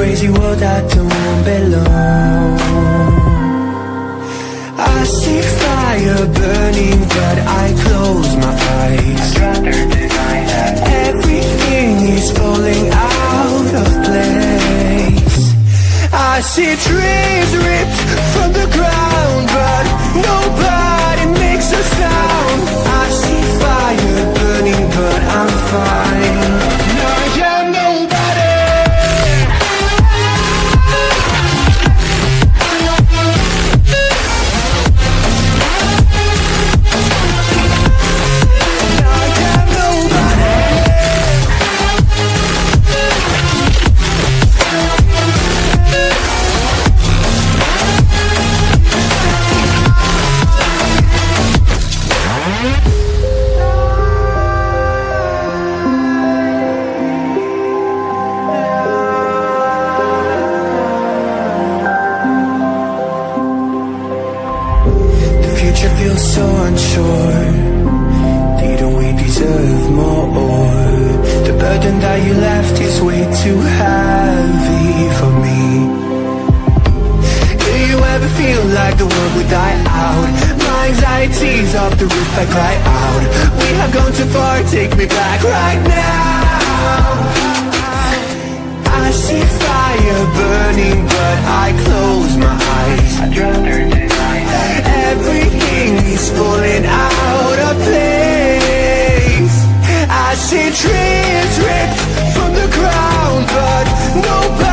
crazy world I don't belong. I see fire burning, but I close my eyes. I'd rather deny that. Everything is falling out of place. I see trees ripped from the ground, but nobody makes a sound. I see fire burning, but I'm fine. No, I'm nobody. Feels so unsure. Didn't we deserve more? The burden that you left is way too heavy for me. Do you ever feel like the world would die out? My anxiety's off the roof, I cry out. We have gone too far, take me back right now. I see fire burning, but I close my eyes. I'd rather deny that. Everything is falling out of place. I see trees ripped from the ground, but nobody